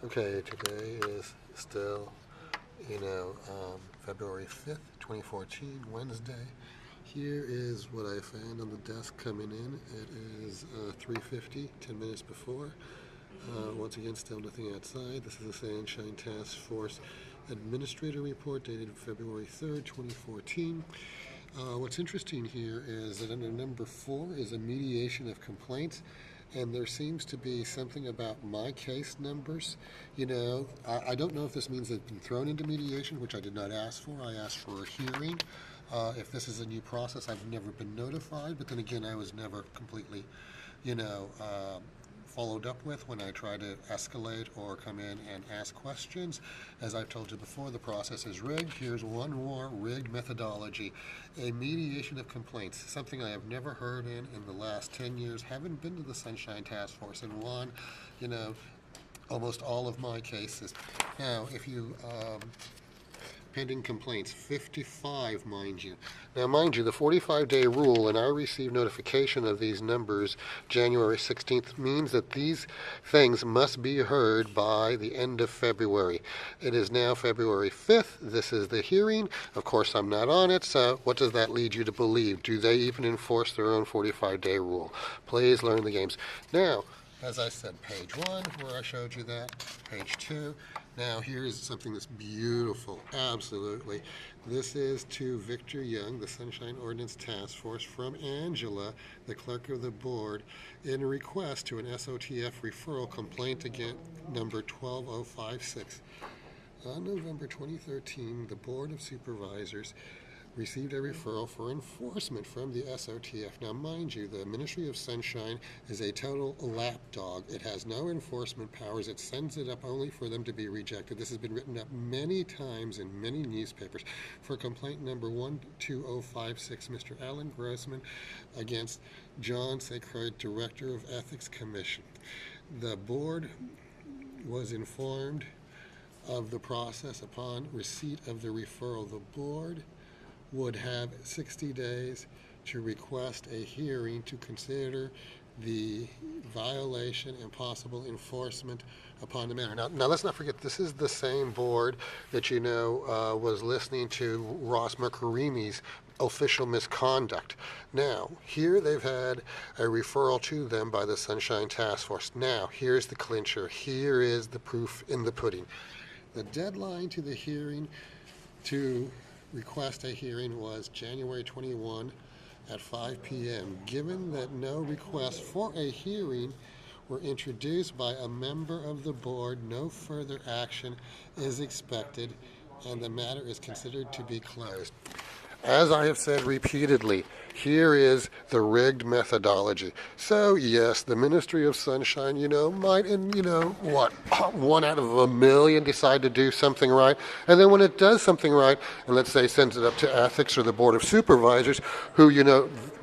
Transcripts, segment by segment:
Okay, today is still, February 5th, 2014, Wednesday. Here is what I found on the desk coming in. It is 3:50, 10 minutes before. Once again, still nothing outside. This is the Sunshine Task Force Administrator Report dated February 3rd, 2014. What's interesting here is that under number 4 is a mediation of complaints, and there seems to be something about my case numbers. I don't know if this means they've been thrown into mediation, which I did not ask for. I asked for a hearing. If this is a new process, I've never been notified, but then again, I was never completely, followed up with when I try to escalate or come in and ask questions. As I've told you before, the process is rigged. Here's one more rigged methodology. A mediation of complaints, something I have never heard in the last 10 years. Haven't been to the Sunshine Task Force and won, almost all of my cases. Now, if you pending complaints, 55, mind you. Now, mind you, the 45-day rule, and I received notification of these numbers January 16th, means that these things must be heard by the end of February. It is now February 5th. This is the hearing. Of course, I'm not on it, so what does that lead you to believe? Do they even enforce their own 45-day rule? Please learn the games. Now, as I said, page 1, where I showed you that, page 2. Now, here's something that's beautiful, absolutely. This is to Victor Young, the Sunshine Ordinance Task Force, from Angela, the clerk of the board, in a request to an SOTF referral complaint against number 12056. On November 2013, the Board of Supervisors received a referral for enforcement from the SOTF. Now, mind you, the Ministry of Sunshine is a total lapdog. It has no enforcement powers. It sends it up only for them to be rejected. This has been written up many times in many newspapers. For complaint number 12056, Mr. Alan Grossman against John Sacred, Director of Ethics Commission. The board was informed of the process upon receipt of the referral. The board would have 60 days to request a hearing to consider the violation and possible enforcement upon the matter. Now let's not forget, this is the same board that was listening to Ross McCreamy's official misconduct. Now, here they've had a referral to them by the Sunshine Task Force. Now, here's the clincher. Here is the proof in the pudding. The deadline to the hearing to request a hearing was January 21 at 5 p.m. Given that no requests for a hearing were introduced by a member of the board, no further action is expected and the matter is considered to be closed. As I have said repeatedly, here is the rigged methodology. So yes, the Ministry of Sunshine, might in, one out of a million decide to do something right. And then when it does something right, and let's say sends it up to ethics or the Board of Supervisors, who,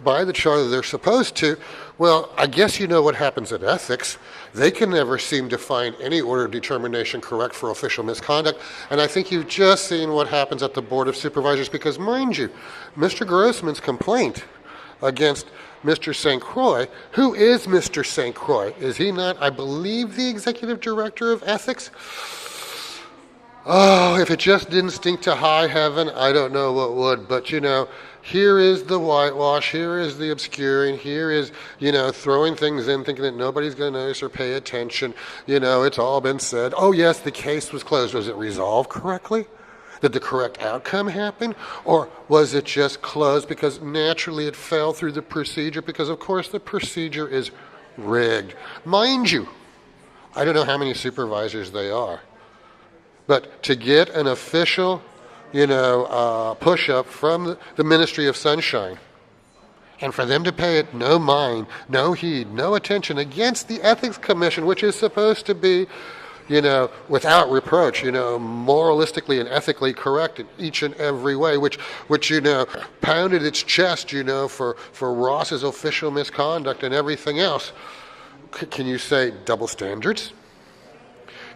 by the charter they're supposed to, well, I guess you know what happens at ethics. They can never seem to find any order of determination correct for official misconduct. And I think you've just seen what happens at the Board of Supervisors because, mind you, Mr. Grossman's complaint against Mr. St. Croix, who is Mr. St. Croix? Is he not, I believe, the Executive Director of Ethics? Oh, if it just didn't stink to high heaven, I don't know what would. But, here is the whitewash, here is the obscuring, here is, throwing things in, thinking that nobody's going to notice or pay attention. It's all been said. Oh, yes, the case was closed. Was it resolved correctly? Did the correct outcome happen? Or was it just closed because naturally it fell through the procedure? Because, of course, the procedure is rigged. Mind you, I don't know how many supervisors they are. But to get an official, push-up from the Ministry of Sunshine, and for them to pay it no mind, no heed, no attention against the Ethics Commission, which is supposed to be, without reproach, moralistically and ethically correct in each and every way, which pounded its chest, for Ross's official misconduct and everything else. Can you say double standards?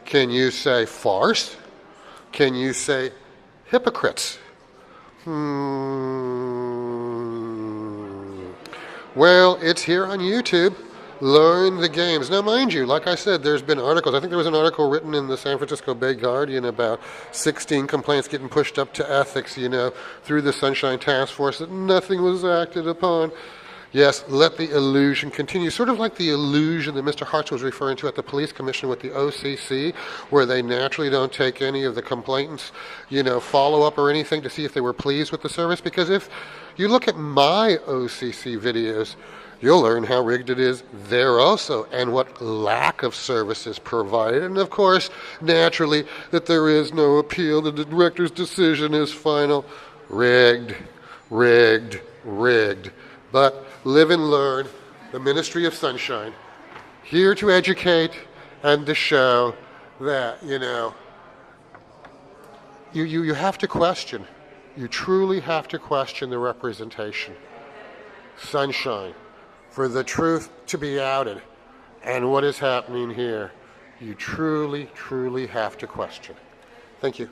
Can you say farce? Can you say hypocrites? Well, it's here on YouTube. Learn the games. Now, mind you, like I said, there's been articles. I think there was an article written in the San Francisco Bay Guardian about 16 complaints getting pushed up to ethics, through the Sunshine Task Force, that nothing was acted upon. Yes, let the illusion continue. Sort of like the illusion that Mr. Hartz was referring to at the police commission with the OCC, where they naturally don't take any of the complainants, follow-up or anything to see if they were pleased with the service. Because if you look at my OCC videos, you'll learn how rigged it is there also, and what lack of service is provided. And of course, naturally, that there is no appeal. The director's decision is final. Rigged, rigged, rigged. But live and learn, the Ministry of Sunshine, here to educate and to show that, you have to question. You truly have to question the representation. Sunshine. For the truth to be outed and what is happening here, you truly, truly have to question. Thank you.